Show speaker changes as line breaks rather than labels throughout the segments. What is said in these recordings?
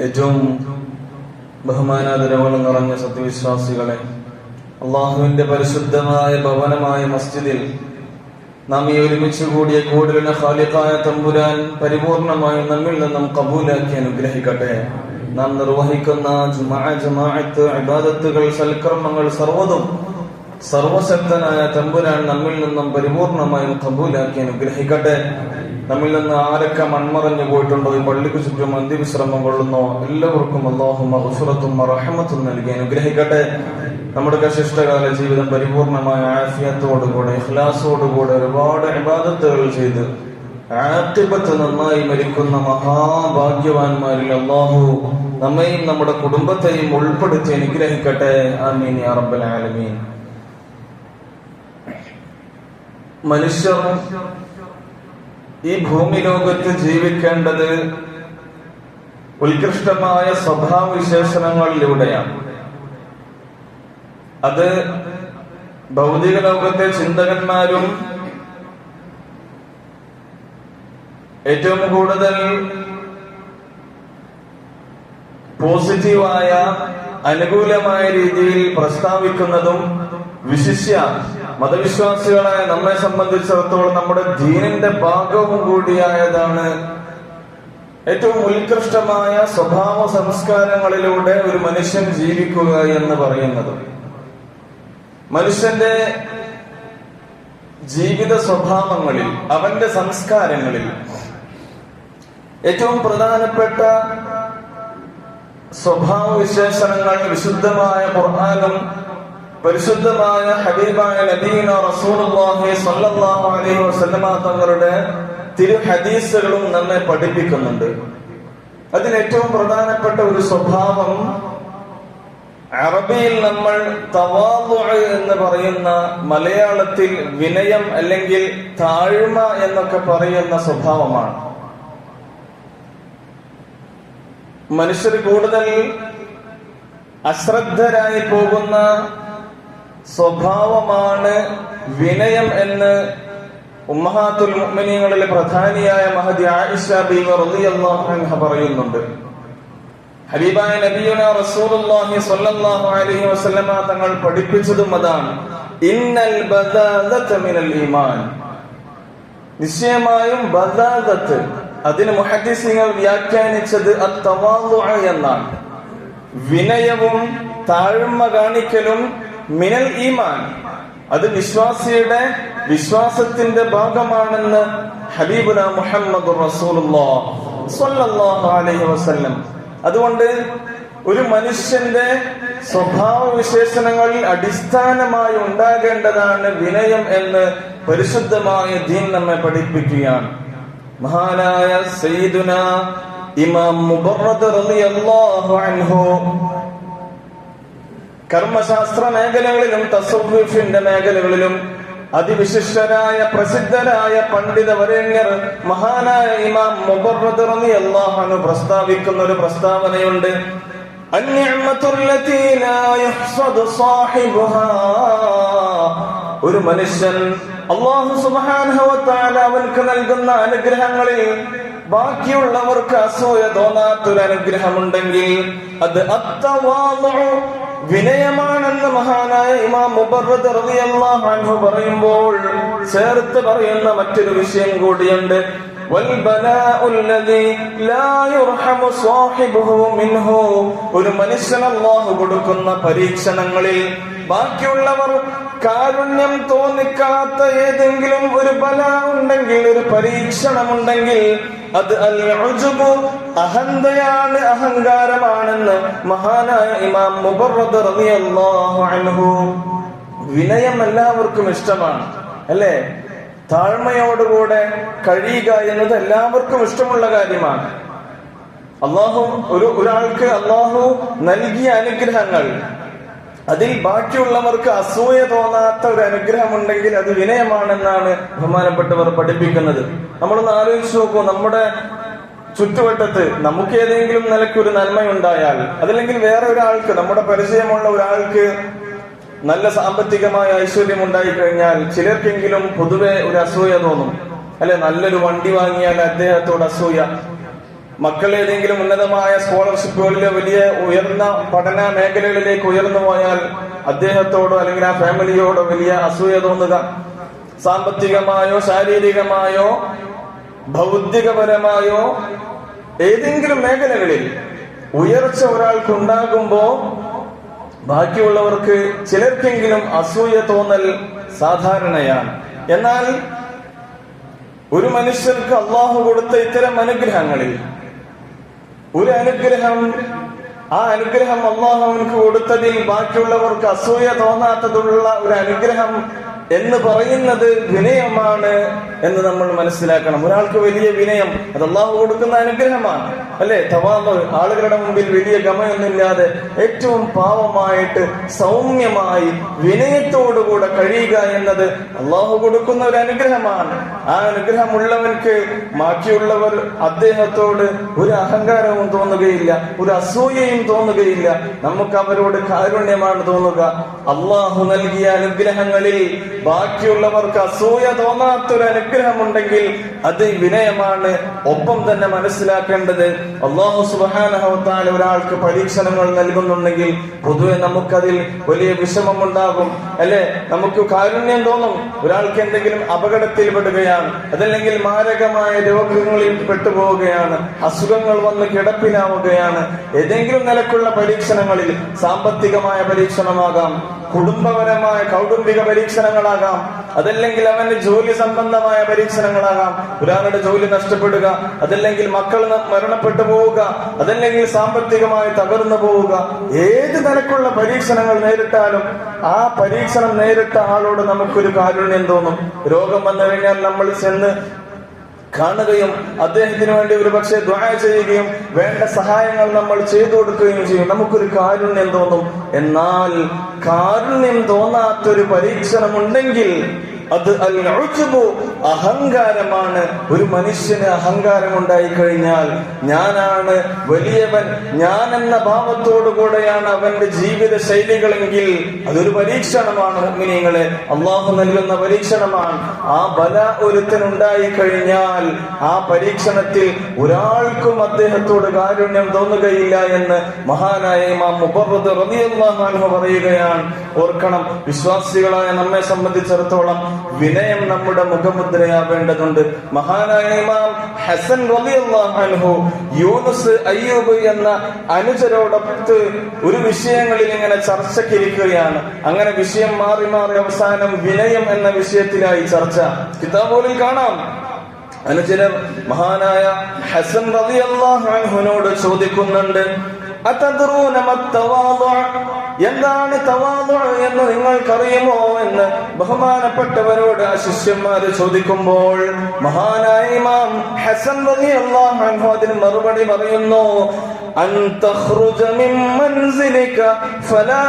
ഏറ്റവും ബഹുമാനാദരവുകൾ നിറഞ്ഞ സത്യവിശ്വാസികളെ, അള്ളാഹുവിന്റെ പരിശുദ്ധമായ ഭവനമായ മസ്ജിദിൽ നാം ഈ ഒരുമിച്ച് കൂടിയ കൂടുതലിന് ഖാലിഖായ തമ്പുരാൻ പരിപൂർണമായും നമ്മിൽ നിന്നും കബൂലാക്കി അനുഗ്രഹിക്കട്ടെ. നാം നിർവഹിക്കുന്ന ജമാഅത്ത് ഇബാദത്തുകൾ, സൽക്കർമ്മങ്ങൾ സർവ്വതും സർവശക്തനായ തമ്പുരാൻ നമ്മിൽ നിന്നും പരിപൂർണമായും കബൂലാക്കി അനുഗ്രഹിക്കട്ടെ. നമ്മിൽ നിന്ന് ആരൊക്കെ മൺമറഞ്ഞു പോയിട്ടുണ്ടോ, ഈ പള്ളിക്ക് ചുറ്റും അന്ത്യവിശ്രമം കൊള്ളുന്നോ, എല്ലാവർക്കും അല്ലാഹു മഗ്ഫിറത്തും റഹ്മത്തും നൽകി അനുഗ്രഹിക്കട്ടെ. നമ്മുടെ ശിഷ്ടകാല ജീവിതം പരിപൂർണമായ ആഫിയത്തോടുകൂടെ ഇഖ്ലാസോടുകൂടെ ഒരുപാട് ഇബാദത്തുകൾ ചെയ്ത് ആഖിബത്ത് നന്നായി മരിക്കുന്ന മഹാഭാഗ്യവാന്മാരിൽ അല്ലാഹു നമ്മയും നമ്മുടെ കുടുംബത്തെയും ഉൾപ്പെടുത്തി അനുഗ്രഹിക്കട്ടെ. ആമീൻ യാ റബ്ബൽ ആലമീൻ. മനുഷ്യർ ഈ ഭൂമി ലോകത്ത് ജീവിക്കേണ്ടത് ഉത്കൃഷ്ടമായ സ്വഭാവവിശേഷണങ്ങളിലൂടെയാണ്. അത് ഭൗതിക ലോകത്തെ ചിന്തകന്മാരും ഏറ്റവും കൂടുതൽ പോസിറ്റീവായ അനുകൂലമായ രീതിയിൽ പ്രസ്താവിക്കുന്നതും വിശിഷ്യ മതവിശ്വാസികളായ നമ്മെ സംബന്ധിച്ചിടത്തോളം നമ്മുടെ ദീനിന്റെ ഭാഗവും കൂടിയായതാണ് ഏറ്റവും ഉത്കൃഷ്ടമായ സ്വഭാവ സംസ്കാരങ്ങളിലൂടെ ഒരു മനുഷ്യൻ ജീവിക്കുക എന്ന് പറയുന്നത്. മനുഷ്യന്റെ ജീവിത സ്വഭാവങ്ങളിൽ, അവന്റെ സംസ്കാരങ്ങളിൽ ഏറ്റവും പ്രധാനപ്പെട്ട സ്വഭാവ വിശേഷണങ്ങൾ വിശുദ്ധമായ ഖുർആനും പരിശുദ്ധമായ ഹബീബായ നബീന റസൂലുള്ളാഹി സ്വല്ലല്ലാഹു അലൈഹി വസല്ലമ തങ്ങളുടെ തിരു ഹദീസുകളും നമ്മെ പഠിപ്പിക്കുന്നുണ്ട്. അതിൽ ഏറ്റവും പ്രധാനപ്പെട്ട ഒരു സ്വഭാവം, അറബിയിൽ നമ്മൾ തവാദു എന്ന് പറയുന്ന, മലയാളത്തിൽ വിനയം അല്ലെങ്കിൽ താഴ്മ എന്നൊക്കെ പറയുന്ന സ്വഭാവമാണ്. മനുഷ്യർ കൂടുതൽ അശ്രദ്ധരായി പോകുന്ന സ്വഭാവമാണ് വിനയം എന്ന് ഉമ്മഹാത്തുൽ മുഅ്മിനീങ്ങളിലെ പ്രധാനിയായ മഹദി ആയിഷ ബീവി റളിയല്ലാഹു അൻഹ പറയുന്നുണ്ട്. ഹബീബായ നബിയുനാ റസൂലുള്ളാഹി സ്വല്ലല്ലാഹു അലൈഹി വസല്ലമ തങ്ങൾ പഠിപ്പിച്ചതും അതാണ്. ഇന്നൽ ബദാദത മിനൽ ഈമാൻ. നിശ്ചയമായും ബദാദത്ത്, അതിന് മുഹദ്ദിസീങ്ങൾ വ്യാഖ്യാനിച്ചത് അത്തവാദു എന്നാണ്. വിനയവും താഴ്മ കാണിക്കലും മിനൽ ഈമാൻ, അത് വിശ്വാസിയുടെ വിശ്വാസത്തിന്റെ ഭാഗമാണെന്ന് ഹബീബുനാ മുഹമ്മദുർ റസൂലുള്ളാഹി സ്വല്ലല്ലാഹു അലൈഹി വസല്ലം. അതുകൊണ്ട് ഒരു മനുഷ്യന്റെ സ്വഭാവ വിശേഷണങ്ങളിൽ അടിസ്ഥാനമായി ഉണ്ടാകേണ്ടതാണ് വിനയം എന്ന് പരിശുദ്ധമായ ദീൻ നമ്മെ പഠിപ്പിക്കുകയാണ്. മഹാനായ സയ്യിദുനാ ഇമാം മുബറദ് റളിയല്ലാഹു അൻഹു കർമ്മശാസ്ത്ര മേഖലകളിലും തസവ്വുഫിന്റെ മേഖലകളിലും അതിവിശിഷ്ടരായ പ്രസിദ്ധരായ പണ്ഡിത വരേണ്യർ മഹാനായ ഇമാം മുബറദ് റളിയല്ലാഹു അൻഹു പ്രസ്താവിക്കുന്ന ഒരു പ്രസ്താവനയുണ്ട്. അന്നിഅമത്തുല്ലതീ ലാ യുഹ്സദു സാഹിബുഹാ. ഒരു മനുഷ്യൻ അല്ലാഹു സുബ്ഹാനഹു വ തആല അവർക്ക് നൽകുന്ന അനുഗ്രഹങ്ങളിൽ ബാക്കിയുള്ളവർക്ക് അസൂയ തോന്നാത്തൊരു അനുഗ്രഹമുണ്ടെങ്കിൽ അത് അത്തവാദു, വിനയമാണെന്ന് മഹാനായ ഇമാം മുബറദ് റളിയല്ലാഹു അൻഹു പറയുമ്പോൾ ചേർത്ത് പറയുന്ന മറ്റൊരു വിഷയം കൂടിയുണ്ട്. ഒരു മനുഷ്യന് അല്ലാഹു കൊടുക്കുന്ന പരീക്ഷണങ്ങളിൽ ബാക്കിയുള്ളവർ കാരുണ്യം തോന്നിക്കാത്ത ഏതെങ്കിലും ഒരു ബല ഉണ്ടെങ്കിൽ, ഒരു പരീക്ഷണമുണ്ടെങ്കിൽ അത് അൽ-ഉജ്ബു, അഹന്തയാണ്, അഹങ്കാരമാണെന്ന് മഹാനായ ഇമാം മുബറദ് റളിയല്ലാഹു അൻഹു. വിനയം എല്ലാവർക്കും ഇഷ്ടമാണ്, അല്ലേ? താഴ്മയോടുകൂടെ കഴിയുക എന്നത് എല്ലാവർക്കും ഇഷ്ടമുള്ള കാര്യമാണ്. ഒരാൾക്ക് അല്ലാഹു നൽകിയ അനുഗ്രഹങ്ങൾ, അതിൽ ബാക്കിയുള്ളവർക്ക് അസൂയ തോന്നാത്ത ഒരു അനുഗ്രഹം ഉണ്ടെങ്കിൽ അത് വിനയമാണെന്നാണ് ബഹുമാനപ്പെട്ടവർ പഠിപ്പിക്കുന്നത്. നമ്മളൊന്ന് ആലോചിച്ച് നോക്കൂ, നമ്മുടെ ചുറ്റുവട്ടത്ത് നമുക്ക് ഏതെങ്കിലും നിലയ്ക്കൊരു നന്മയുണ്ടായാൽ, അതല്ലെങ്കിൽ വേറെ ഒരാൾക്ക്, നമ്മുടെ പരിചയമുള്ള ഒരാൾക്ക് നല്ല സാമ്പത്തികമായ ഐശ്വര്യം ഉണ്ടായി കഴിഞ്ഞാൽ ചിലർക്കെങ്കിലും പൊതുവെ ഒരു അസൂയ തോന്നും, അല്ലെ? നല്ലൊരു വണ്ടി വാങ്ങിയാൽ അദ്ദേഹത്തോട് അസൂയ, മക്കൾ ഏതെങ്കിലും ഉന്നതമായ സ്കോളർഷിപ്പുകളിലെ വലിയ ഉയർന്ന പഠന മേഖലകളിലേക്ക് ഉയർന്നു പോയാൽ അദ്ദേഹത്തോടോ അല്ലെങ്കിൽ ആ ഫാമിലിയോടോ വലിയ അസൂയ തോന്നുക. സാമ്പത്തികമായോ ശാരീരികമായോ ഭൗതികപരമായോ ഏതെങ്കിലും മേഖലകളിൽ ഉയർച്ച ഒരാൾക്കുണ്ടാകുമ്പോ ബാക്കിയുള്ളവർക്ക് ചിലർക്കെങ്കിലും അസൂയ തോന്നൽ സാധാരണയാണ്. എന്നാൽ ഒരു മനുഷ്യർക്ക് അള്ളാഹു കൊടുത്ത ഇത്തരം അനുഗ്രഹങ്ങളിൽ ഒരു അനുഗ്രഹം, ആ അനുഗ്രഹം അള്ളാഹു അവനക്ക് കൊടുത്തതിൽ ബാക്കിയുള്ളവർക്ക് അസൂയ തോന്നാത്തതുള്ള ഒരു അനുഗ്രഹം എന്ന് പറയുന്നത് വിനയമാണ് എന്ന് നമ്മൾ മനസ്സിലാക്കണം. ഒരാൾക്ക് വലിയ വിനയം അത് അള്ളാഹു കൊടുക്കുന്ന അനുഗ്രഹമാണ്, അല്ലെ? തവാദു, ആളുകളുടെ മുമ്പിൽ വലിയ ഗമയൊന്നുമില്ലാതെ ഏറ്റവും പാവമായിട്ട് സൗമ്യമായി വിനയത്തോടുകൂടെ കഴിയുക എന്നത് അള്ളാഹു കൊടുക്കുന്ന ഒരു അനുഗ്രഹമാണ്. ആ അനുഗ്രഹമുള്ളവർക്ക് ബാക്കിയുള്ളവർ അദ്ദേഹത്തോട് ഒരു അഹങ്കാരവും തോന്നുകയില്ല, ഒരു അസൂയയും തോന്നുകയില്ല. നമുക്ക് അവരോട് കാരുണ്യമാണ് തോന്നുക. അള്ളാഹു നൽകിയ അനുഗ്രഹങ്ങളിൽ ബാക്കിയുള്ളവർക്ക് അസൂയ തോന്നാത്തൊരു അനുഗ്രഹമുണ്ടെങ്കിൽ അത് വിനയമാണ്. ഒപ്പം തന്നെ മനസ്സിലാക്കേണ്ടത്, അല്ലാഹു സുബ്ഹാനഹു വ തആല ഒരാൾക്ക് പരീക്ഷണങ്ങൾ നൽകുന്നുണ്ടെങ്കിൽ പൊതുവെ നമുക്കതിൽ വലിയ വിഷമമുണ്ടാകും, അല്ലെ? നമുക്ക് കാരുണ്യം തോന്നും. ഒരാൾക്ക് എന്തെങ്കിലും അപകടത്തിൽ പെടുകയാണ്, അതല്ലെങ്കിൽ മാരകമായ രോഗങ്ങളിൽ പെട്ടുപോവുകയാണ്, അസുഖങ്ങൾ വന്ന് കിടപ്പിലാവുകയാണ്. ഏതെങ്കിലും നിലക്കുള്ള പരീക്ഷണങ്ങളിൽ സാമ്പത്തികമായ പരീക്ഷണമാകാം, കുടുംബപരമായ കൗടുംബിക പരീക്ഷണങ്ങളാകാം, അതല്ലെങ്കിൽ അവന്റെ ജോലി സംബന്ധമായ പരീക്ഷണങ്ങളാകാം. ഒരാളുടെ ജോലി നഷ്ടപ്പെടുക, അതല്ലെങ്കിൽ മക്കൾ മരണപ്പെട്ടു പോവുക, അതല്ലെങ്കിൽ സാമ്പത്തികമായി തകർന്നു പോവുക. ഏത് നിലക്കുള്ള പരീക്ഷണങ്ങൾ നേരിട്ടാലും ആ പരീക്ഷണം നേരിട്ട ആളോട് നമുക്കൊരു കാരുണ്യം തോന്നും. രോഗം വന്നു കഴിഞ്ഞാൽ നമ്മൾ ചെന്ന് കാണുകയും അദ്ദേഹത്തിന് വേണ്ടി ഒരു പക്ഷേ ദുആ ചെയ്യുകയും വേണ്ട സഹായങ്ങൾ നമ്മൾ ചെയ്തു കൊടുക്കുകയും ചെയ്യും. നമുക്കൊരു കാരുണ്യം തോന്നും. എന്നാൽ കാരുണ്യം തോന്നാത്തൊരു പരീക്ഷണമുണ്ടെങ്കിൽ അത് അൽ-ഉജ്ബു, അഹങ്കാരമാണ്. ഒരു മനുഷ്യന് അഹങ്കാരം ഉണ്ടായി കഴിഞ്ഞാൽ ഞാനാണ് വലിയവൻ, ഞാൻ എന്ന ഭാവത്തോടു കൂടെയാണ് അവന്റെ ജീവിത ശൈലികളെങ്കിൽ അതൊരു പരീക്ഷണമാണ്. മുഅ്മിനീങ്ങളെ, അള്ളാഹു നൽകുന്ന പരീക്ഷണമാണ്. ആ ബല ഒരുത്തനുണ്ടായി കഴിഞ്ഞാൽ ആ പരീക്ഷണത്തിൽ ഒരാൾക്കും അദ്ദേഹത്തോട് കാരുണ്യം തോന്നുകയില്ല എന്ന് മഹാനായ ഇമാം മുബർറദ് റളിയല്ലാഹു അൻഹു പറയുകയാണ്. ഓർക്കണം, വിശ്വാസികളായ നമ്മെ സംബന്ധിച്ചിടത്തോളം വിനയം നമ്മുടെ മുഖമുദ്രയാവേണ്ടതുണ്ട്. മഹാനായ ഇമാം ഹസൻ റളിയല്ലാഹു അൻഹു യൂനുസ് അയ്യൂബ് എന്ന അനുചരോടൊത്ത് ഒരു വിഷയങ്ങളിൽ ഇങ്ങനെ ചർച്ചയ്ക്കിരിക്കുകയാണ്. അങ്ങനെ വിഷയം മാറി മാറി അവസാനം വിനയം എന്ന വിഷയത്തിലായി ചർച്ച. കിതാബുകളിൽ കാണാം, അനുചരർ മഹാനായ ഹസൻ റളിയല്ലാഹു അൻഹുവിനോട് ചോദിക്കുന്നുണ്ട്, അതദ്റൂന മത്തവാദു, എന്താണ് തവാദു എന്ന് നിങ്ങൾക്കറിയുമോ എന്ന് ബഹുമാനപ്പെട്ടവരോട് ആ ശിഷ്യന്മാര് ചോദിക്കുമ്പോൾ മഹാനായ ഇമാം ഹസൻ റളിയല്ലാഹു അൻഹു അതിന് മറുപടി പറയുന്നു, അൻ തഖ്റുജ മിൻ മൻസിലിക ഫലാ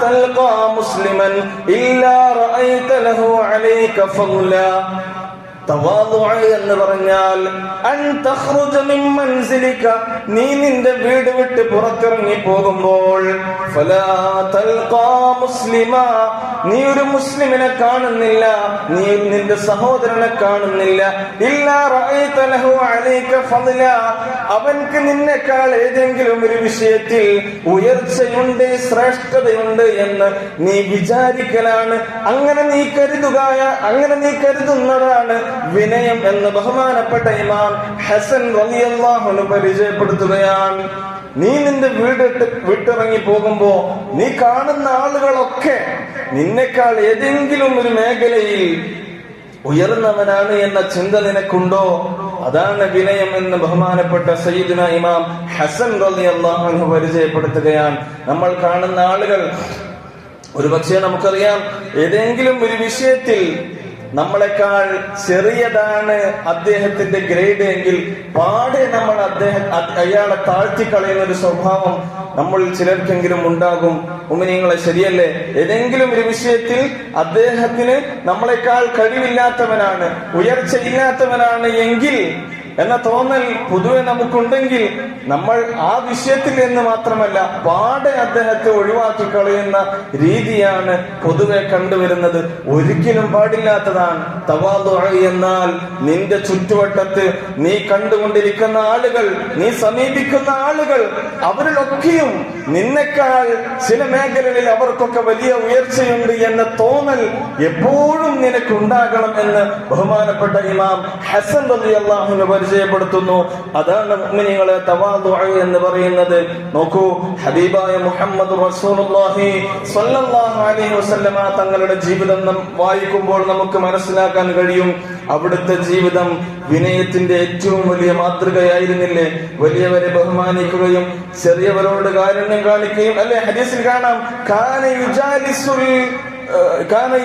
തൽഖാ മുസ്ലിമൻ ഇല്ലാ റഅയ്ത ലഹു അലൈക ഫളാ. തവാദു എന്ന് പറഞ്ഞാൽ അൻ തഖ്റുജ മിൻ മൻസിലിക, നീ നിന്റെ വീട് വിട്ട് പുറത്തിറങ്ങി പോകുമ്പോൾ ഫലാ തൽഖാ മുസ്ലിമാ, നീ ഒരു മുസ്ലിമിനെ കാണുന്നില്ല, നീ നിന്റെ സഹോദരനെ കാണുന്നില്ല, ഇല്ലാ റഅയ്ത ലഹു അലൈക ഫളാ, അവൻക്ക് നിന്നെക്കാൾ ഏതെങ്കിലും ഒരു വിഷയത്തിൽ ഉയർച്ചയുണ്ട്, ശ്രേഷ്ഠതയുണ്ട് എന്ന് നീ വിചാരിക്കലാണ്. അങ്ങനെ നീ കരുതുന്നതാണ് വിനയം എന്ന് ബഹുമാനപ്പെട്ട ഇമാം ഹസൻ റളിയല്ലാഹു അൻഹു പരിചയപ്പെടുത്തുകയാണ്. നീ നിന്റെ വിട്ടിറങ്ങി പോകുമ്പോ നീ കാണുന്ന ആളുകളൊക്കെ നിന്നെക്കാൾ ഏതെങ്കിലും ഒരു മേഖലയിൽ ഉയർന്നവനാണ് എന്ന ചിന്ത നിനക്കുണ്ടോ? അതാണ് വിനയം എന്ന് ബഹുമാനപ്പെട്ട സയ്യിദുന ഇമാം ഹസൻ റളിയല്ലാഹു അൻഹു പരിചയപ്പെടുത്തുകയാണ്. നമ്മൾ കാണുന്ന ആളുകൾ ഒരുപക്ഷെ നമുക്കറിയാം, ഏതെങ്കിലും ഒരു വിഷയത്തിൽ നമ്മളെക്കാൾ ചെറിയതാണ് അദ്ദേഹത്തിന്റെ ഗ്രേഡ് എങ്കിൽ പാടെ നമ്മൾ അയാളെ താഴ്ത്തിക്കളയുന്ന ഒരു സ്വഭാവം നമ്മളിൽ ചിലർക്കെങ്കിലും ഉണ്ടാകും. മുഅ്മിനീങ്ങളെ, ശരിയല്ലേ? ഏതെങ്കിലും ഒരു വിഷയത്തിൽ അദ്ദേഹത്തിന് നമ്മളെക്കാൾ കഴിവില്ലാത്തവനാണ്, ഉയർച്ചയില്ലാത്തവനാണ് എങ്കിൽ എന്ന തോന്നൽ പൊതുവെ നമുക്കുണ്ടെങ്കിൽ നമ്മൾ ആ വിഷയത്തിൽ നിന്ന് മാത്രമല്ല പാടെ അദ്ദേഹത്തെ ഒഴിവാക്കി കളയുന്ന രീതിയാണ് പൊതുവെ കണ്ടുവരുന്നത്. ഒരിക്കലും പാടില്ലാത്തതാണ്. തവാദു എന്നാൽ നിന്റെ ചുറ്റുവട്ടത്ത് നീ കണ്ടുകൊണ്ടിരിക്കുന്ന ആളുകൾ, നീ സമീപിക്കുന്ന ആളുകൾ, അവരിലൊക്കെയും നിന്നെക്കാൾ ചില മേഖലകളിൽ അവർക്കൊക്കെ വലിയ ഉയർച്ചയുണ്ട് എന്ന തോന്നൽ എപ്പോഴും നിനക്കുണ്ടാകണം എന്ന് ബഹുമാനപ്പെട്ട ഇമാം ഹസൻ റളിയല്ലാഹു അൻഹു പരിചയപ്പെടുത്തുന്നു. അതാണ് മുഅ്മിനീങ്ങളെ തവാദു എന്ന് പറയുന്നത്. നോക്കൂ, ഹബീബായ മുഹമ്മദ് റസൂലുള്ളാഹി സ്വല്ലല്ലാഹു അലൈഹി വസല്ലമ തങ്ങളുടെ ജീവിതം വായിക്കുമ്പോൾ നമുക്ക് മനസ്സിലാക്കാൻ കഴിയും. അവിടുത്തെ ജീവിതം വിനയത്തിന്റെ ഏറ്റവും വലിയ മാതൃകയായിരുന്നില്ലേ? വലിയവരെ ബഹുമാനിക്കുകയും ചെറിയവരോട് കാരുണ്യം കാണിക്കുകയും അല്ലെ? ഹദീസിൽ കാണാം, കാന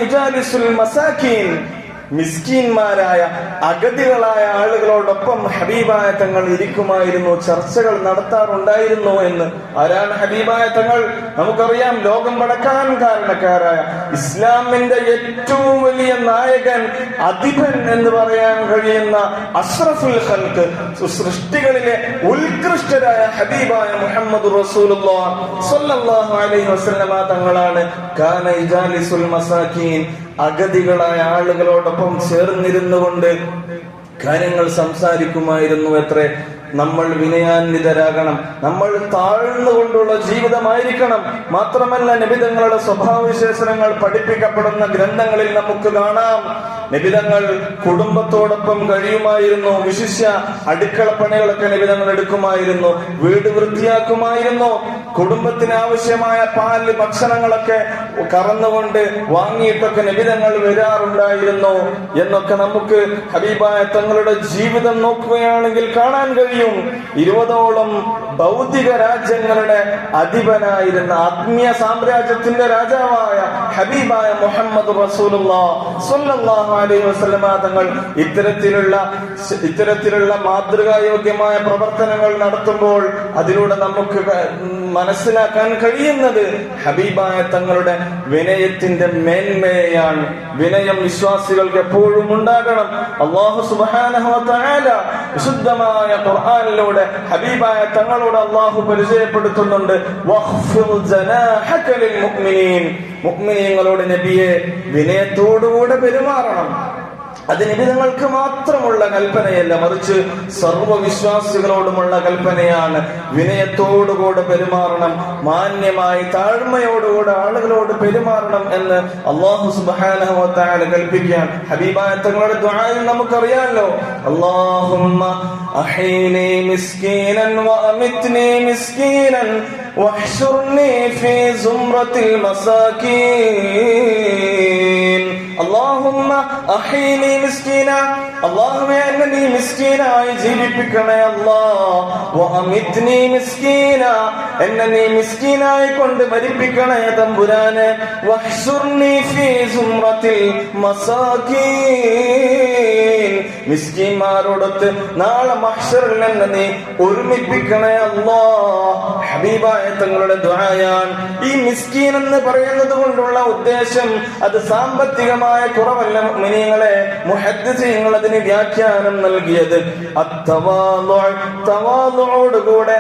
യുജാലിസുൽ മസാക്കീൻ, മിസ്കീന്മാരായ അഗതികളായ ആളുകളോടൊപ്പം ഹബീബായ തങ്ങൾ ഇരിക്കുമായിരുന്നു, ചർച്ചകൾ നടത്താറുണ്ടായിരുന്നു എന്ന്. ആരാണ് ഹബീബായ തങ്ങൾ? നമുക്കറിയാം, ലോകം പടക്കാൻ കാരണക്കാരായ ഇസ്ലാമിന്റെ ഏറ്റവും വലിയ നായകൻ, അധിപൻ എന്ന് പറയാൻ കഴിയുന്ന അഷ്റഫുൽ ഖൽഖ്, സൃഷ്ടികളിലെ ഉത്കൃഷ്ടരായ ഹബീബായ മുഹമ്മദ് റസൂലുള്ളാഹി സ്വല്ലല്ലാഹു അലൈഹി വസല്ലമ തങ്ങളാണ് കാന യുജാലിസുൽ മസാക്കീൻ, അഗതികളായ ആളുകളോടൊപ്പം ചേർന്നിരുന്നു കൊണ്ട് കാര്യങ്ങൾ സംസാരിക്കുമായിരുന്നു. എത്രേ നമ്മൾ വിനയാന്വിതരാകണം, നമ്മൾ താഴ്ന്നുകൊണ്ടുള്ള ജീവിതമായിരിക്കണം. മാത്രമല്ല, നബിതങ്ങളുടെ സ്വഭാവവിശേഷണങ്ങൾ പഠിപ്പിക്കപ്പെടുന്ന ഗ്രന്ഥങ്ങളിൽ നമുക്ക് കാണാം, നബിതങ്ങൾ കുടുംബത്തോടൊപ്പം കഴിയുമായിരുന്നു. വിശിഷ്യ അടുക്കള പണികളൊക്കെ നബിതങ്ങൾ എടുക്കുമായിരുന്നു, വീട് വൃത്തിയാക്കുമായിരുന്നു. കുടുംബത്തിന് ആവശ്യമായ പാല്, ഭക്ഷണങ്ങളൊക്കെ കറന്നുകൊണ്ട് വാങ്ങിയിട്ടൊക്കെ നബിതങ്ങൾ വരാറുണ്ടായിരുന്നു എന്നൊക്കെ നമുക്ക് ഹബീബായ തങ്ങളുടെ ജീവിതം നോക്കുകയാണെങ്കിൽ കാണാൻ കഴിയും. 20ഓളം ഭൗതിക രാജ്യങ്ങളുടെ അധിപനായിരുന്ന, ആത്മീയ സാമ്രാജ്യത്തിന്റെ രാജാവായ ഹബീബായ മുഹമ്മദ് റസൂലുള്ളാഹി സ്വല്ലല്ലാഹു അലൈഹി വസല്ലമ തങ്ങൾ ഇത്തരത്തിലുള്ള മാതൃകായോഗ്യമായ പ്രവർത്തനങ്ങൾ നടത്തുമ്പോൾ അതിലൂടെ നമുക്ക് മനസ്സിലാക്കാൻ കഴിയുന്നത് ഹബീബായ തങ്ങളുടെ വിനയത്തിന്റെ മേന്മയാണ്. വിനയം വിശ്വാസികൾക്ക് എപ്പോഴും ഉണ്ടാകണം. അല്ലാഹു സുബ്ഹാനഹു വ തആല വിശുദ്ധമായ ഖുർആനിലൂടെ ഹബീബായ തങ്ങളോട് അല്ലാഹു പരിചയപ്പെടുത്തുന്നുണ്ട്, വഖ്ഫിദ് ജനാഹക ലിൽ മുഅ്മിനീൻ, മുഅ്മിനീങ്ങളോട് നബിയെ വിനയത്തോടുകൂടെ പെരുമാറണം. അത് നബിതങ്ങൾക്ക് മാത്രമുള്ള കൽപ്പനയല്ല, മറിച്ച് സർവ്വവിശ്വാസികളോടുമുള്ള കൽപ്പനയാണ്. വിനയത്തോടുകൂടെ പെരുമാറണം, മാന്യമായി താഴ്മയോടുകൂടെ ആളുകളോട് പെരുമാറണം എന്ന് അല്ലാഹു സുബ്ഹാനഹു വ തആല കൽപ്പിക്കുകയാണ്. ഹബീബായ തങ്ങളുടെ ദുആയിൽ നമുക്കറിയാമല്ലോ, അല്ലാഹുമ്മ അഹീനി മിസ്കീനൻ വ അമിത്നി മിസ്കീനൻ വഹ്ശുർനി ഫീ സുംറത്തിൽ മസാകീൻ. അല്ലാഹുമ്മ അഹീനി മിസ്കീന, അല്ലാഹുവേ എന്നെ നീ മിസ്കീനായി ജീവിപ്പിക്കണേ അല്ലാഹ്. വ അമിത്നി മിസ്കീന, എന്നെ നീ മിസ്കീനായി കൊണ്ട് മരിപ്പിക്കണേ തമ്പുരാനെ. വഹ്ശുർനി ഫീ സുംറത്തിൽ മസാകീൻ, മിസ്കീന്മാരോടൊത്ത് നാളെ മഹ്ശറിൽ എന്നെ നീ ഒരുമിപ്പിക്കണേ അല്ലാഹ്. ഹബീബായ തങ്ങളുടെ ദുആയാണ്. ഈ മിസ്കീൻ എന്ന് പറയുന്നത് കൊണ്ടുള്ള ഉദ്ദേശം അത് സാമ്പത്തികമായ കുറവല്ല മുഅ്മിനീങ്ങളെ. മുഹദ്ദിസീങ്ങൾ അതിന് വ്യാഖ്യാനം നൽകിയത് തവാളുഓടുകൂടെ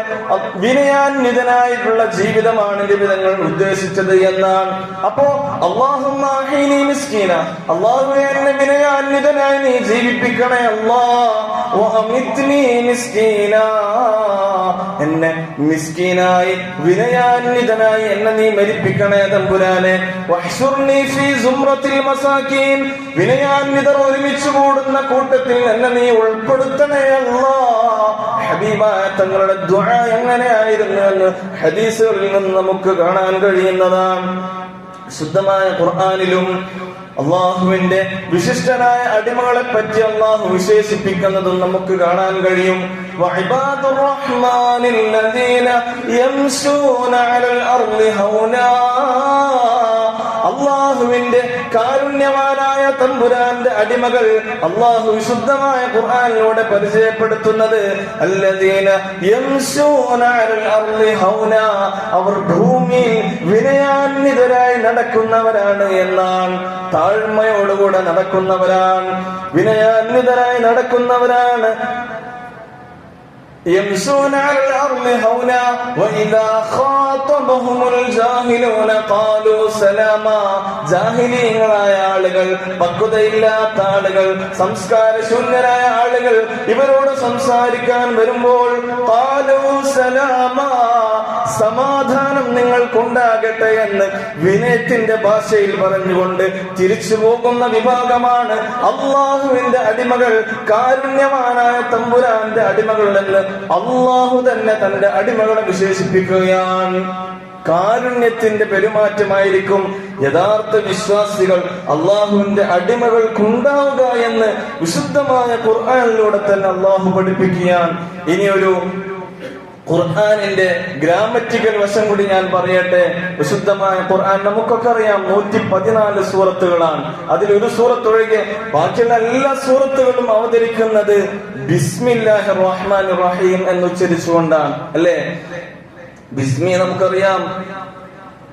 വിനയാന്വിതനായിട്ടുള്ള ജീവിതമാണ് നിബിധങ്ങൾ ഉദ്ദേശിച്ചത് എന്നാണ്. അപ്പോ അല്ലാഹുമ്മ അഹീനി മിസ്കീന, അല്ലാഹുവേ എന്നെ വിനയാന്വിതനായി നീ ജീവിപ്പിക്കണേ അല്ലാഹ്. വ അമിത്നി മിസ്കീന, എന്നെ മിസ്കീനായി വിനയാന്വിതനായി എന്നെ നീ മരിപ്പിക്കണേ തമ്പുരാനെ. വഹ്ശുർനി ഫീ സുംറത്തിൽ മസാകീൻ, വിനയാന്വിതർ ഒരുമിച്ച് കൂടുന്ന കൂട്ടത്തിൽ എന്നെ നീ ഉൾപ്പെടുത്തണേ അല്ലാഹ്. ഹബീബായ തങ്ങളുടെ ദുആ എങ്ങനെയായിരുന്നു എന്ന് ഹദീസുകളിൽ നിന്ന് നമുക്ക് കാണാൻ കഴിയുന്നതാണ്. ശുദ്ധമായ ഖുർആനിലും അള്ളാഹുവിന്റെ വിശിഷ്ടനായ അടിമകളെ പറ്റി അള്ളാഹു വിശേഷിപ്പിക്കുന്നതും നമുക്ക് കാണാൻ കഴിയും. വഇബാദുർ റഹ്മാനിൽ ലദീന യംശൂന അലൽ അർളി ഹൗനാ, അള്ളാഹുവിന്റെ കാരുണ്യവാനായ തമ്പുരാന്റെ അടിമകൾ അള്ളാഹു വിശുദ്ധമായ ഖുർആനിലൂടെ പരിചയപ്പെടുത്തുന്നത് അല്ലദീന യംശൂന അലൽ അർളി ഹൗനാ, അവർ ഭൂമിയിൽ വിനയാന്വിതരായി നടക്കുന്നവരാണ് എന്നാണ്. താഴ്മയോടുകൂടെ നടക്കുന്നവരാണ്, വിനയാന്വിതരായി നടക്കുന്നവരാണ്. يمشون على الأرض هونا وإذا خاطبهم الجاهلون قالوا سلاما. ജാഹിലീങ്ങളായ ആളുകൾ, പക്വതയില്ലാത്ത ആളുകൾ, സംസ്കാരശൂന്യരായ ആളുകൾ ഇവരോട് സംസാരിക്കാൻ വരുമ്പോൾ ഖാലൂ സലാമാ, സമാധാനം നിങ്ങൾക്കുണ്ടാകട്ടെ എന്ന് വിനയത്തിന്റെ ഭാഷയിൽ പറഞ്ഞുകൊണ്ട് തിരിച്ചു പോകുന്ന വിഭാഗമാണ് അള്ളാഹുവിന്റെ അടിമകൾ, കാരുണ്യവാനായ തമ്പുരാന്റെ അടിമകൾ എന്ന് അള്ളാഹു തന്നെ തന്റെ അടിമകളെ വിശേഷിപ്പിക്കുകയാണ്. കാരുണ്യത്തിന്റെ പെരുമാറ്റമായിരിക്കും യഥാർത്ഥ വിശ്വാസികൾ അള്ളാഹുവിന്റെ അടിമകൾക്കുണ്ടാവുക എന്ന് വിശുദ്ധമായ ഖുർആനിലൂടെ തന്നെ അള്ളാഹു പഠിപ്പിക്കുകയാണ്. ഇനിയൊരു ഖുർആനിന്റെ ഗ്രാമറ്റിക്കൽ വശം കൂടി ഞാൻ പറയട്ടെ. വിശുദ്ധമായ ഖുർആൻ നമുക്കൊക്കെ അറിയാം 114 സൂറത്തുകളാണ്. അതിലൊരു സൂറത്ത് ഒഴികെ ബാക്കിയുള്ള എല്ലാ സൂറത്തുകളും അവതരിക്കുന്നത് ബിസ്മില്ലാഹിർ റഹ്മാനിർ റഹീം എന്ന് ഉച്ചരിച്ചുകൊണ്ടാണ്, അല്ലേ? ബിസ്മി നമുക്കറിയാം,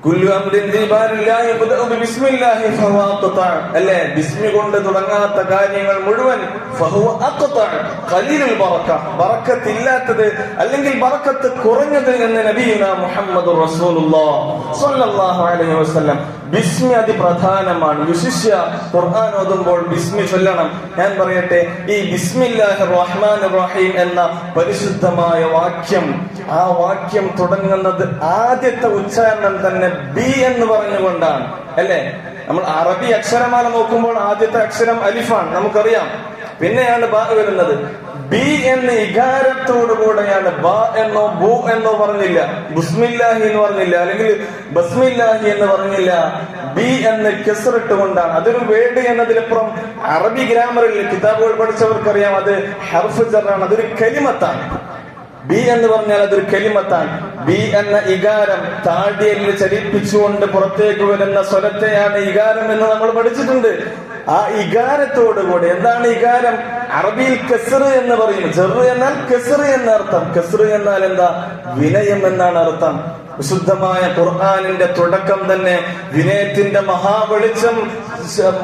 കുല്ലു അംരിൻ ദിബാരില്ലാഹി യബ്ദഉ ബിസ്മില്ലാഹി ഫഹുവ അഖ്തഅ, അല്ലേ? ബിസ്മി കൊണ്ട് തുടങ്ങാത്ത കാര്യങ്ങൾ മുഴുവൻ ഫഹുവ അഖ്തഅ, ഖലീലുൽ ബറക, ബറക്കത്തില്ലാത്തത് അല്ലെങ്കിൽ ബറക്കത്ത് കുറഞ്ഞത് എന്ന് നബിയുന മുഹമ്മദുർ റസൂലുള്ളാഹി സ്വല്ലല്ലാഹു അലൈഹി വസല്ലം. ബിസ്മി അതിപ്രധാനമാണ്. വിശിഷ്യ ഖുർആൻ ഓതുമ്പോൾ ബിസ്മി ചൊല്ലണം. ഞാൻ പറയട്ടെ, ഈ ബിസ്മില്ലാഹിർ റഹ്മാനിർ റഹീം എന്ന പരിശുദ്ധമായ വാക്യം, ആ വാക്യം തുടങ്ങുന്നത് ആദ്യത്തെ ഉച്ചാരണം തന്നെ ബി എന്ന് പറഞ്ഞുകൊണ്ടാണ്, അല്ലേ? നമ്മൾ അറബി അക്ഷരമാല നോക്കുമ്പോൾ ആദ്യത്തെ അക്ഷരം അലിഫാണ്, നമുക്കറിയാം. പിന്നെയാണ് ബാ വരുന്നത്. ബി എന്ന ഇകാരത്തോടുകൂടെയാണ്. ബാ എന്നോ ബു എന്നോ പറഞ്ഞില്ല, ബിസ്മില്ലാഹി എന്ന് പറഞ്ഞില്ല, അല്ലെങ്കിൽ ബസ്മില്ലാഹി എന്ന് പറഞ്ഞില്ല. ബി എന്ന് കെസ്റിട്ടുകൊണ്ടാണ്. അതൊരു വേർഡ് എന്നതിലപ്പുറം അറബി ഗ്രാമറിൽ കിതാബുകൾ പഠിച്ചവർക്കറിയാം, അത് ഹർഫ് ജറാണ്, അതൊരു കലിമത്താണ്. ബി എന്ന് പറഞ്ഞാൽ അതൊരു കലിമത്താണ്. ബി എന്ന ഇകാരം താടിയലിൽ ചലിപ്പിച്ചുകൊണ്ട് പുറത്തേക്ക് വരുന്ന സ്വരത്തെയാണ് ഇകാരം എന്ന് നമ്മൾ പഠിച്ചിട്ടുണ്ട്. ആ ഇകാരത്തോടുകൂടി, എന്താണ് ഇകാരം? അറബിയിൽ കെസ്റ് എന്ന് പറയും. ജറ് എന്നാൽ കെസ്റ് എന്നർത്ഥം. കെസ്റ് എന്നാൽ എന്താ? വിനയം എന്നാണ് അർത്ഥം. വിശുദ്ധമായ ഖുർആനിന്റെ തുടക്കം തന്നെ വിനയത്തിന്റെ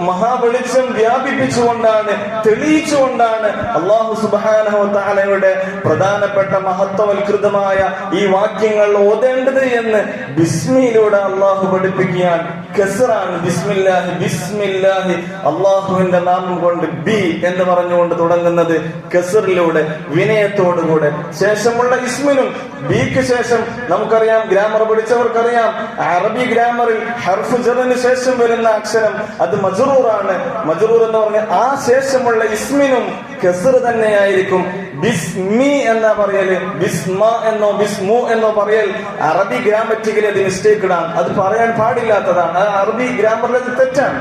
മഹാവെളിച്ചം വ്യാപിപ്പിച്ചുകൊണ്ടാണ്, തെളിയിച്ചുകൊണ്ടാണ് അല്ലാഹു സുബ്ഹാനഹു വ തആലയുടെ പ്രധാനപ്പെട്ട മഹത്വവൽകൃതമായ ഈ വാക്യങ്ങൾ ഓതേണ്ടത് എന്ന് ബിസ്മിയിലൂടെ അള്ളാഹു പഠിപ്പിക്കുകയാണ്. കെസ്റാണ് ബിസ്മില്ലാഹി, ബിസ്മില്ലാഹി, അള്ളാഹുവിന്റെ നാമം കൊണ്ട് ബി എന്ന് പറഞ്ഞുകൊണ്ട് തുടങ്ങുന്നത് കെസ്റിലൂടെ, വിനയത്തോടുകൂടെ. ശേഷമുള്ള ഇസ്മിനും ബിക്ക് ശേഷം നമുക്കറിയാം, ഗ്രാമർ പഠിച്ചവർക്കറിയാം, അറബി ഗ്രാമറിൽ ഹർഫ് ജറിന് ശേഷം വരുന്ന അക്ഷരം അത് മജ്റൂറാണ്. മജ്റൂർ എന്ന് പറഞ്ഞാൽ ആ ശേഷമുള്ള ഇസ്മിനും കെസ്ർ തന്നെയായിരിക്കും. ബിസ്മി എന്നാ പറയല്, ബിസ്മ എന്നോ ബിസ്മു എന്നോ പറയൽ അറബി ഗ്രാമറ്റിക്കലി അത് മിസ്റ്റേക്കഡാണ്, അത് പറയാൻ പാടില്ലാത്തതാണ്. അറബി ഗ്രാമറിൽ അത് തെറ്റാണ്.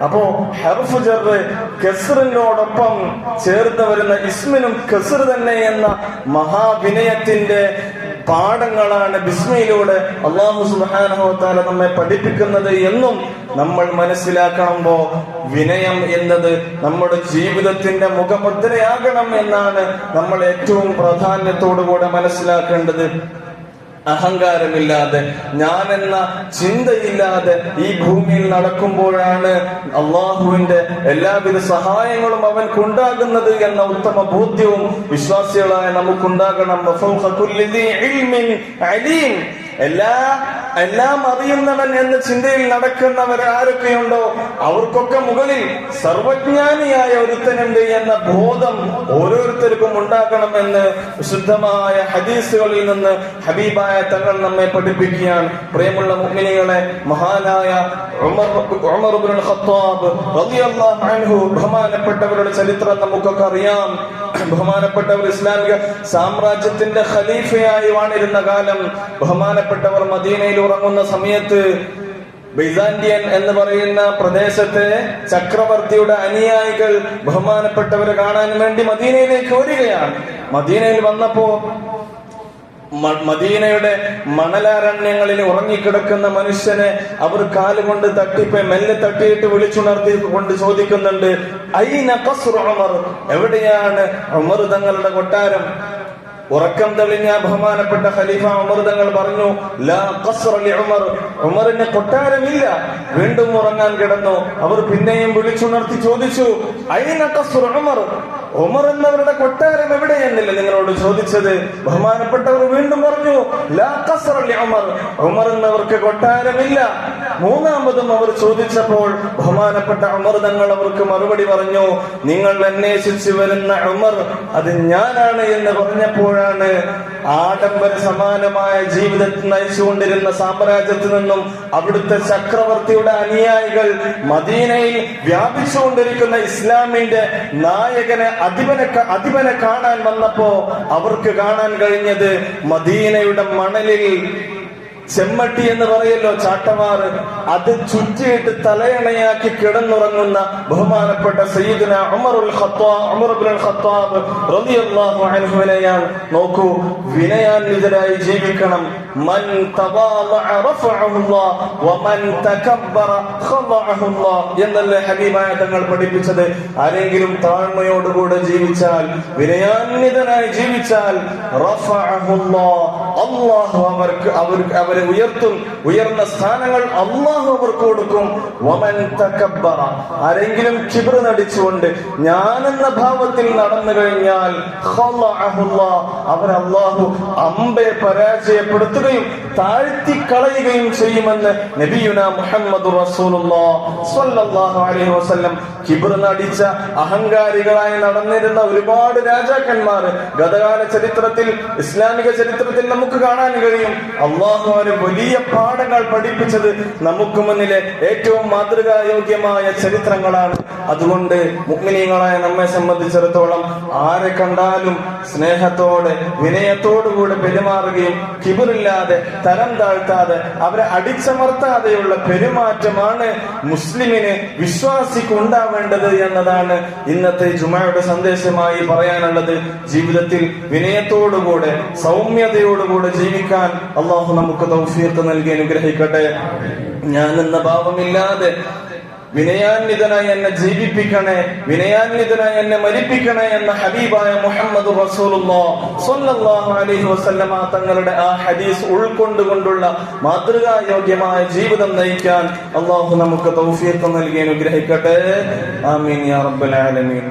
അപ്പോ ഹർഫ് ജർ കെസ്റിനോടൊപ്പം ചേർന്ന് വരുന്ന ഇസ്മിനും കെസ്ർ തന്നെ എന്ന മഹാവിനയത്തിന്റെ പാഠങ്ങളാണ് ബിസ്മിയിലൂടെ അല്ലാഹു സുബ്ഹാനഹു വ തആല നമ്മെ പഠിപ്പിക്കുന്നത് എന്നും നമ്മൾ മനസ്സിലാക്കണമ്പോ, വിനയം എന്നത് നമ്മുടെ ജീവിതത്തിന്റെ മുഖമുദ്രയാകണം എന്നാണ് നമ്മൾ ഏറ്റവും പ്രാധാന്യത്തോടുകൂടെ മനസ്സിലാക്കേണ്ടത്. അഹങ്കാരമില്ലാതെ, ഞാനെന്ന ചിന്തയില്ലാതെ ഈ ഭൂമിയിൽ നടക്കുമ്പോഴാണ് അള്ളാഹുവിന്റെ എല്ലാവിധ സഹായങ്ങളും അവൻക്കുണ്ടാകുന്നത് എന്ന ഉത്തമ ബോധ്യവും വിശ്വാസികളായ നമുക്കുണ്ടാകണം. എല്ലാം അറിയുന്നവൻ എന്ന ചിന്തയിൽ നടക്കുന്നവർ ആരൊക്കെയുണ്ടോ അവർക്കൊക്കെ മുകളിൽ സർവജ്ഞാനിയായ ഒരുത്തനുണ്ട് എന്ന ബോധം ഓരോരുത്തർക്കും ഉണ്ടാകണമെന്ന് വിശുദ്ധമായ ഹദീസുകളിൽ നിന്ന് ഹബീബായ തങ്ങൾ നമ്മെ പഠിപ്പിക്കുകയാണ്. പ്രിയമുള്ള മുഅ്മിനീങ്ങളെ, മഹാനായ ഉമർ ഇബ്നുൽ ഖത്താബ് റളിയല്ലാഹു അൻഹു, ബഹുമാനപ്പെട്ടവരുടെ ചരിത്രം നമുക്കൊക്കെ അറിയാം. ബഹുമാനപ്പെട്ടവർ ഇസ്ലാമിക സാമ്രാജ്യത്തിന്റെ ഖലീഫയായി വാണിരുന്ന കാലം, ബഹുമാനപ്പെട്ടവർ മദീനയിൽ ഉറങ്ങുന്ന സമയത്ത് ബൈസാന്റിയൻ എന്ന് പറയുന്ന പ്രദേശത്തെ ചക്രവർത്തിയുടെ അനുയായികൾ ബഹുമാനപ്പെട്ടവരെ കാണാൻ വേണ്ടി മദീനയിലേക്ക് വരികയാണ്. മദീനയിൽ വന്നപ്പോ മദീനയുടെ മണലാരണ്യങ്ങളിൽ ഉറങ്ങിക്കിടക്കുന്ന മനുഷ്യനെ അവർ കാലുകൊണ്ട് മെല്ലെ തട്ടിയിട്ട് വിളിച്ചുണർത്തി കൊണ്ട് ചോദിക്കുന്നുണ്ട്, ഐന ഖസ്റു ഉമർ, എവിടെയാണ് ഉമർ തങ്ങളുടെ കൊട്ടാരം? ഉറക്കം തെളിഞ്ഞ ബഹുമാനപ്പെട്ട ഖലീഫ ഉമർ തങ്ങൾ പറഞ്ഞു, ലാ ഖസ്റ ലി ഉമർ, ഉമറിന് കൊട്ടാരമില്ല. വീണ്ടും ഉറങ്ങാൻ കിടന്നു. അവർ പിന്നെയും വിളിച്ചുണർത്തി ചോദിച്ചു, ഐന ഖസ്റു ഉമർ, ഉമർ എന്നവരുടെ കൊട്ടാരം എവിടെയെന്നില്ല നിങ്ങളോട് ചോദിച്ചത്. ബഹുമാനപ്പെട്ടവർ വീണ്ടും പറഞ്ഞു, ലാ ഖസ്റ ലി ഉമർ, ഉമർ എന്നവർക്ക് കൊട്ടാരമില്ല. മൂന്നാമതും അവർ ചോദിച്ചപ്പോൾ ബഹുമാനപ്പെട്ട ഉമർ തങ്ങൾ അവർക്ക് മറുപടി പറഞ്ഞു, നിങ്ങൾ അന്വേഷിച്ചു വരുന്ന ഉമർ അത് ഞാനാണ് എന്ന് പറഞ്ഞപ്പോഴാണ് ആഡംബര സമാനമായ ജീവിതത്തിൽ നയിച്ചുകൊണ്ടിരുന്ന സാമ്രാജ്യത്തിൽ നിന്നും അവിടുത്തെ ചക്രവർത്തിയുടെ അനുയായികൾ മദീനയിൽ വ്യാപിച്ചുകൊണ്ടിരിക്കുന്ന ഇസ്ലാമിന്റെ നായകനെ അധിപനെ കാണാൻ വന്നപ്പോ അവർക്ക് കാണാൻ കഴിഞ്ഞത് മദീനയുടെ മണലിൽ ചെമ്മട്ടി എന്ന് പറയല്ലോ, ചാട്ടവാറ്, അത് ചുറ്റിയിട്ട് തലയണയാക്കി കിടന്നുറങ്ങുന്ന ബഹുമാനപ്പെട്ട സയ്യിദുന ഉമർ ഇബ്നുൽ ഖത്താബ് റളിയല്ലാഹു അൻഹുവിനെയാണ്. നോക്കൂ, വിനയാന്വിതരായി ജീവിക്കണം. മൻ തവാളഅ റഫഅഹുല്ലാഹ് വമൻ തകബ്ബറ ഖളഅഹുല്ലാഹ് എന്നല്ലേ ഹബീബായ തങ്ങൾ പഠിപ്പിച്ചത്. ആരെങ്കിലും താഴ്മയോടുകൂടെ ജീവിച്ചാൽ, വിനയാന്വിതനായി ജീവിച്ചാൽ, റഫഅഹുല്ലാഹ്, അല്ലാഹു അവരെ ഉയർത്തും. ഉയർന്ന സ്ഥാനങ്ങൾ അല്ലാഹു അവർക്ക് കൊടുക്കും. വമൻ തകബ്ബറ, ആരെങ്കിലും കിബ്ർ നടിച്ചുകൊണ്ട് ഞാനെന്ന ഭാവത്തിൽ നടന്നു കഴിഞ്ഞാൽ, ഖളഅഹുല്ലാഹ്, അവർ അല്ലാഹു അമ്പെ പരാജയപ്പെടുത്തുകയും താഴ്ത്തിക്കളയുകയും ചെയ്യുമെന്ന് നബിയുനാ മുഹമ്മദുർ റസൂലുള്ളാഹി സ്വല്ലല്ലാഹു അലൈഹി വസല്ലം. കിബ്ർ നടിച്ച അഹങ്കാരികളായി നടന്നിരുന്ന ഒരുപാട് രാജാക്കന്മാർ ഗതകാല ചരിത്രത്തിൽ, ഇസ്ലാമിക ചരിത്രത്തിൽ നമുക്ക് കാണാൻ കഴിയും. അല്ലാഹു വലിയ പാഠങ്ങൾ പഠിപ്പിച്ചത് നമുക്ക് മുന്നിലെ ഏറ്റവും മാതൃകായോഗ്യമായ ചരിത്രങ്ങളാണ്. അതുകൊണ്ട് മുഅ്മിനീങ്ങളായ നമ്മെ സംബന്ധിച്ചിടത്തോളം ആരെ കണ്ടാലും സ്നേഹത്തോടെ വിനയത്തോടുകൂടെ പെരുമാറുകയും കിബിറില്ലാതെ തരം താഴ്ത്താതെ അവരെ അടിച്ചമർത്താതെയുള്ള പെരുമാറ്റമാണ് മുസ്ലിമിന്, വിശ്വാസിക്ക് ഉണ്ടാവേണ്ടത് എന്നതാണ് ഇന്നത്തെ ജുമയുടെ സന്ദേശമായി പറയാനുള്ളത്. ജീവിതത്തിൽ വിനയത്തോടുകൂടെ സൗമ്യതയോടുകൂടെ ജീവിക്കാൻ അല്ലാഹു നമുക്ക് തൗഫീഖ് നൽകി അനുഗ്രഹിക്കട്ടെ. ഞാൻ എന്ന ഭാവമില്ലാതെ വിനയാന്വിതനായി എന്നെ ജീവിപ്പിക്കണേ, വിനയാന്വിതനായി എന്നെ മരിപ്പിക്കണേ എന്ന ഹബീബായ മുഹമ്മദ് റസൂലുള്ളാഹി സ്വല്ലല്ലാഹു അലൈഹി വസല്ലമ തങ്ങളുടെ ആ ഹദീസ് ഉൾക്കൊണ്ടുകൊണ്ടുള്ള മാതൃകായോഗ്യമായ ജീവിതം നയിക്കാൻ അല്ലാഹു നമുക്ക് തൗഫീഖ് നൽകി അനുഗ്രഹിക്കട്ടെ. ആമീൻ യാ റബ്ബൽ ആലമീൻ.